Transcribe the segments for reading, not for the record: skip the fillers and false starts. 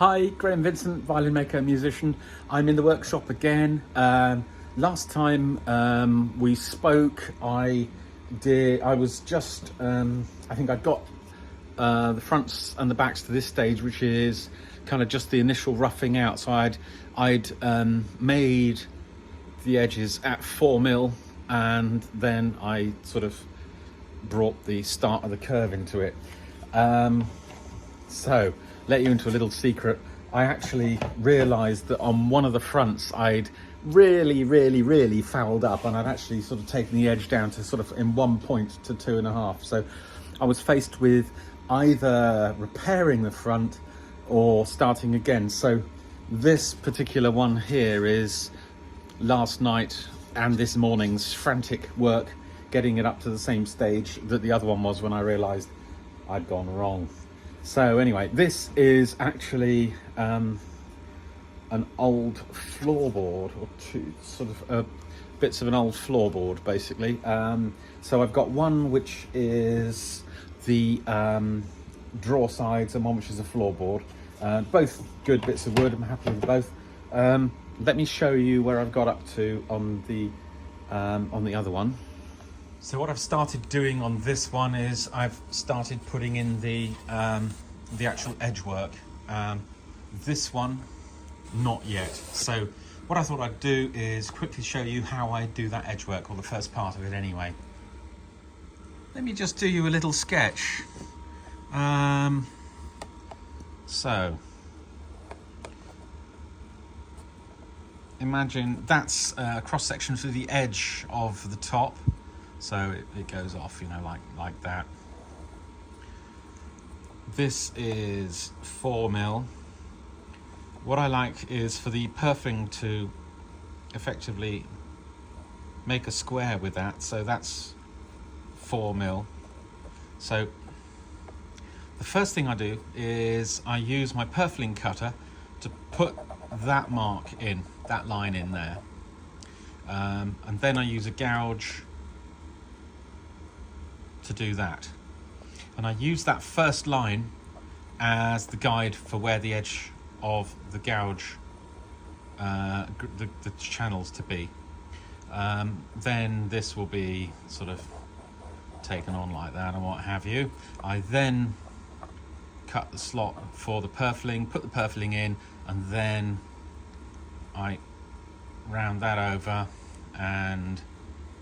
Hi, Graham Vincent, Violinmaker, musician. I'm in the workshop again. Last time we spoke, I was just, I think I got the fronts and the backs to this stage, which is kind of just the initial roughing out. So I'd made the edges at 4mm, and then I sort of brought the start of the curve into it. So, let you into a little secret. I actually realised that on one of the fronts I'd really fouled up, and I'd actually sort of taken the edge down to sort of in 1 point to 2.5. So I was faced with either repairing the front or starting again. So this particular one here is last night and this morning's frantic work getting it up to the same stage that the other one was when I realised I'd gone wrong. So anyway, this is actually an old floorboard, or two sort of bits of an old floorboard basically. So I've got one which is the drawer sides and one which is a floorboard. Both good bits of wood. I'm happy with both. Let me show you where I've got up to on the other one. So what I've started doing on this one is I've started putting in the actual edgework. This one, not yet. So what I thought I'd do is quickly show you how I do that edgework, or the first part of it anyway. Let me just do you a little sketch. So imagine that's a cross section through the edge of the top. So it goes off, you know, like that. This is 4mm. What I like is for the purfling to effectively make a square with that. So that's 4mm. So the first thing I do is I use my purfling cutter to put that mark in, that line in there. And then I use a gouge to do that, and I use that first line as the guide for where the edge of the gouge, the channels to be. Then this will be sort of taken on like that and what have you. I then cut the slot for the purfling, put the purfling in, and then I round that over, and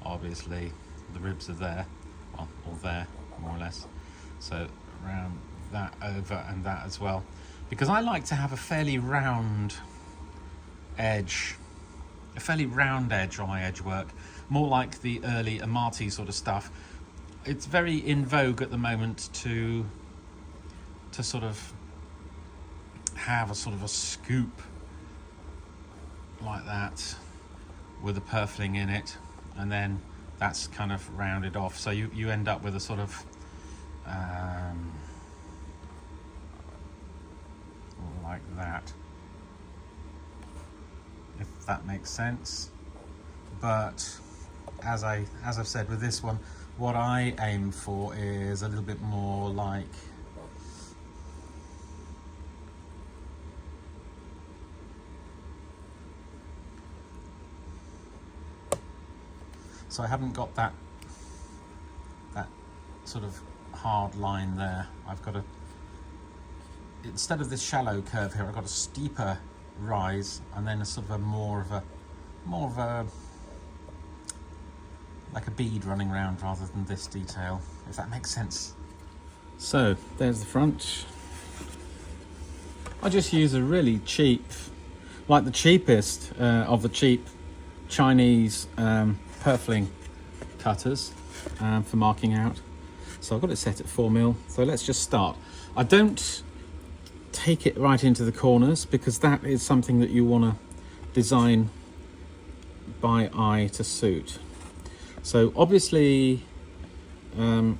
obviously the ribs are there. Well, or there, more or less. So round that over and that as well, because I like to have a fairly round edge on my edge work, more like the early Amati sort of stuff. It's very in vogue at the moment to sort of have a sort of a scoop like that with a purfling in it, and then that's kind of rounded off, so you end up with a sort of like that, if that makes sense. But as I've said with this one, what I aim for is a little bit more like so I haven't got that sort of hard line there. I've got instead of this shallow curve here, I've got a steeper rise, and then a sort of a more of a like a bead running around rather than this detail, if that makes sense. So there's the front. I just use a really cheap, like the cheapest of the cheap Chinese purfling cutters for marking out. So I've got it set at 4mm. So let's just start. I don't take it right into the corners, because that is something that you want to design by eye to suit. So obviously you'll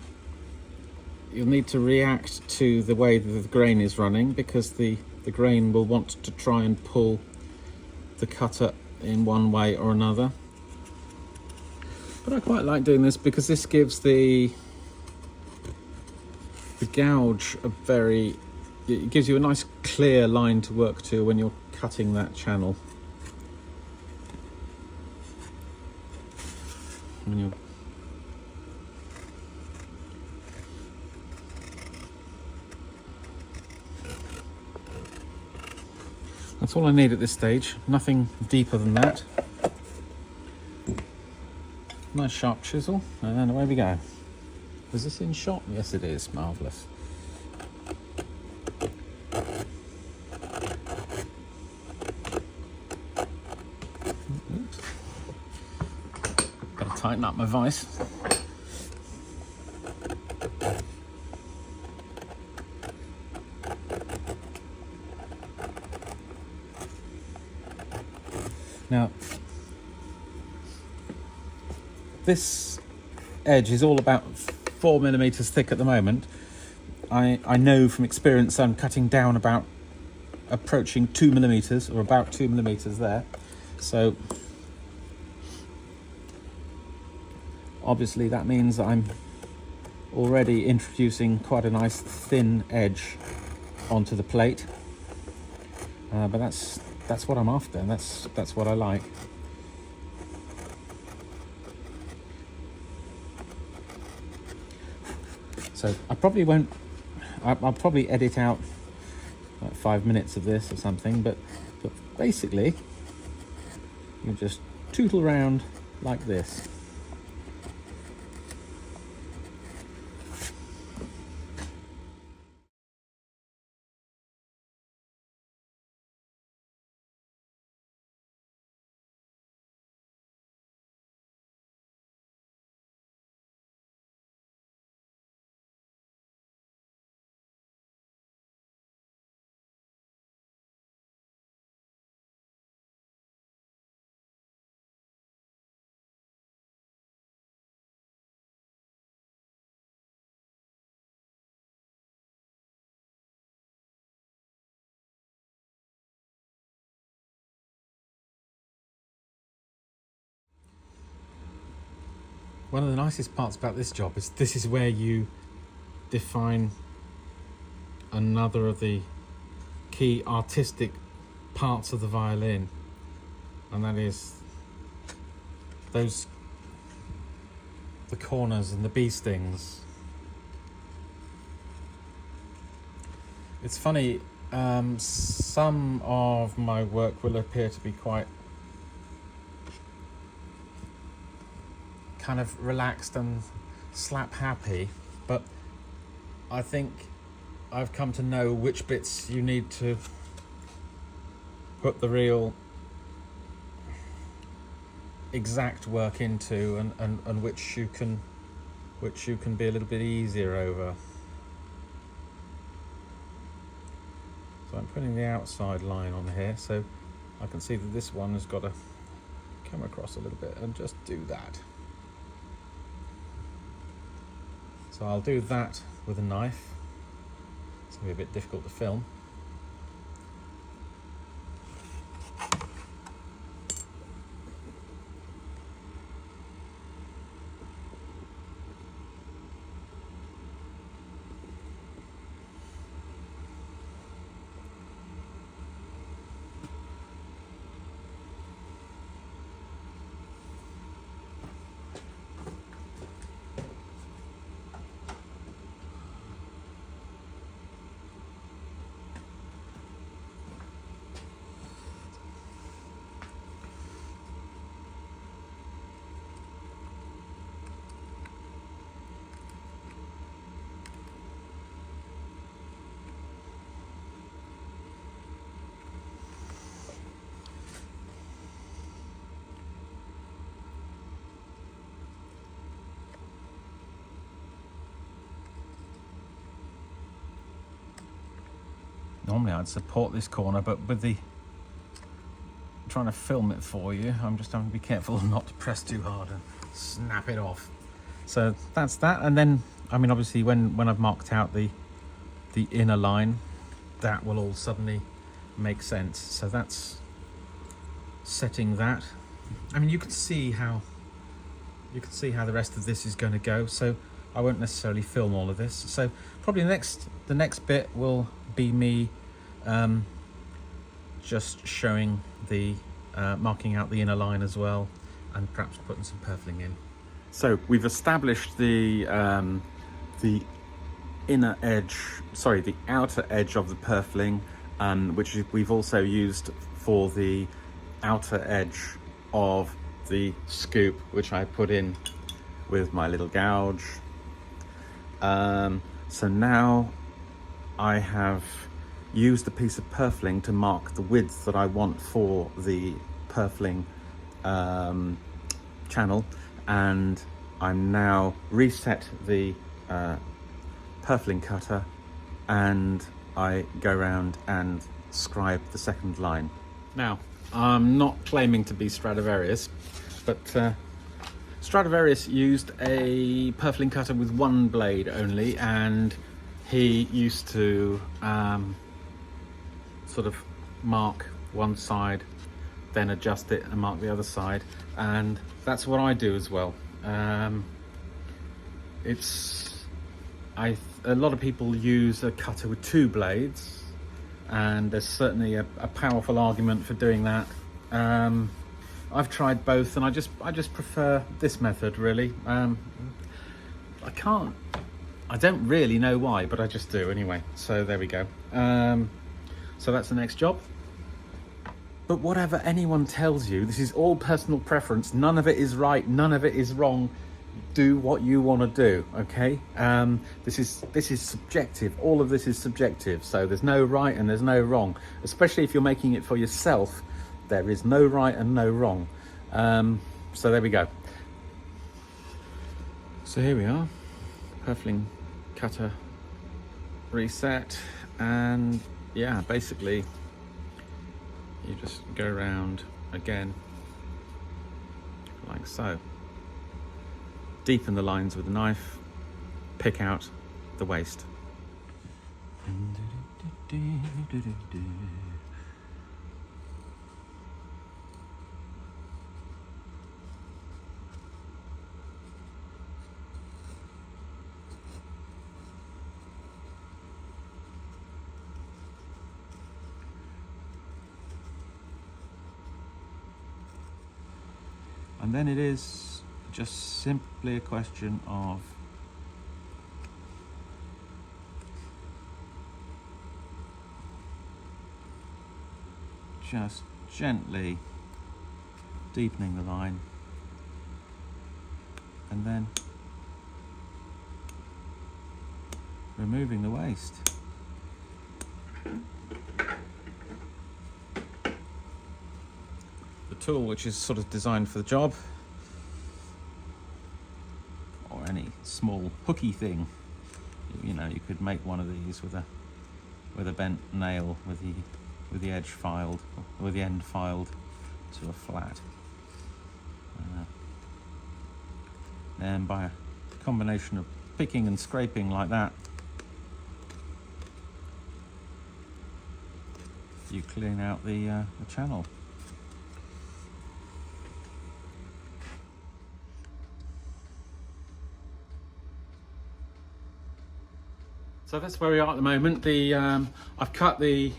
need to react to the way that the grain is running, because the grain will want to try and pull the cutter in one way or another. But I quite like doing this because this gives the gouge a very it gives you a nice clear line to work to when you're cutting that channel. When you're That's all I need at this stage, nothing deeper than that. Nice sharp chisel, and then away we go. Is this in shot? Yes it is, marvellous. Gotta tighten up my vise. Now, this edge is all about 4mm thick at the moment. I know from experience I'm cutting down about approaching 2mm, or about 2mm there. So obviously that means that I'm already introducing quite a nice thin edge onto the plate. But that's what I'm after, and that's what I like. So I probably won't. I'll probably edit out like 5 minutes of this or something, but basically you just tootle around like this. One of the nicest parts about this job is this is where you define another of the key artistic parts of the violin, and that is the corners and the bee stings. It's funny, some of my work will appear to be quite kind of relaxed and slap happy, but I think I've come to know which bits you need to put the real exact work into, and which you can be a little bit easier over. So I'm putting the outside line on here, so I can see that this one has got to come across a little bit, and just do that. So I'll do that with a knife. It's going to be a bit difficult to film. Normally I'd support this corner, but with the trying to film it for you, I'm just having to be careful not to press too hard and snap it off. So that's that. And then, I mean, obviously when I've marked out the inner line, that will all suddenly make sense. So that's setting that. I mean, you can see how the rest of this is going to go, so I won't necessarily film all of this. So probably the next the next bit will be me just showing the marking out the inner line as well, and perhaps putting some purfling in. So we've established the inner edge, sorry, the outer edge of the purfling, which we've also used for the outer edge of the scoop, which I put in with my little gouge. So now I have used a piece of purfling to mark the width that I want for the purfling channel, and I'm now reset the purfling cutter, and I go around and scribe the second line. Now, I'm not claiming to be Stradivarius, but Stradivarius used a purfling cutter with one blade only, and he used to sort of mark one side, then adjust it and mark the other side, and that's what I do as well. A lot of people use a cutter with two blades, and there's certainly a powerful argument for doing that. I've tried both, and I just prefer this method, really. I don't really know why, but I just do anyway. So there we go. So that's the next job. But whatever anyone tells you, this is all personal preference. None of it is right, none of it is wrong. Do what you want to do, okay? This is subjective. All of this is subjective, so there's no right and there's no wrong. Especially if you're making it for yourself, there is no right and no wrong. So there we go. So here we are, purfling cutter reset, and yeah, basically you just go around again like so. Deepen the lines with a knife, pick out the waste. And then it is just simply a question of just gently deepening the line, and then removing the waste. The tool, which is sort of designed for the job, or any small hooky thing, you know, you could make one of these with a bent nail with the edge filed, or with the end filed to a flat. Then by a combination of picking and scraping like that, you clean out the channel. So that's where we are at the moment. I've cut the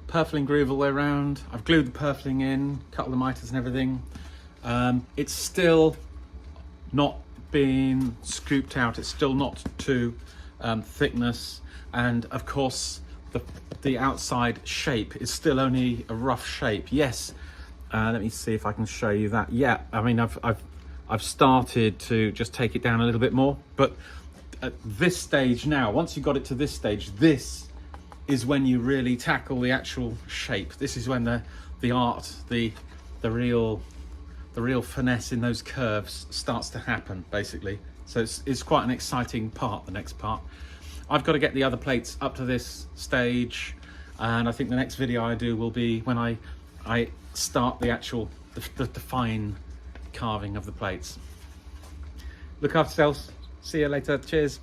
purfling groove all the way around. I've glued the purfling in, cut all the miters and everything. It's still not been scooped out. It's still not to thickness, and of course the outside shape is still only a rough shape. Yes, let me see if I can show you that. Yeah, I mean I've started to just take it down a little bit more, but at this stage now, once you've got it to this stage, this is when you really tackle the actual shape. This is when the art, the real finesse in those curves starts to happen, basically. So it's quite an exciting part, the next part. I've got to get the other plates up to this stage, and I think the next video I do will be when I start the actual the fine carving of the plates. Look after yourselves. See you later. Cheers.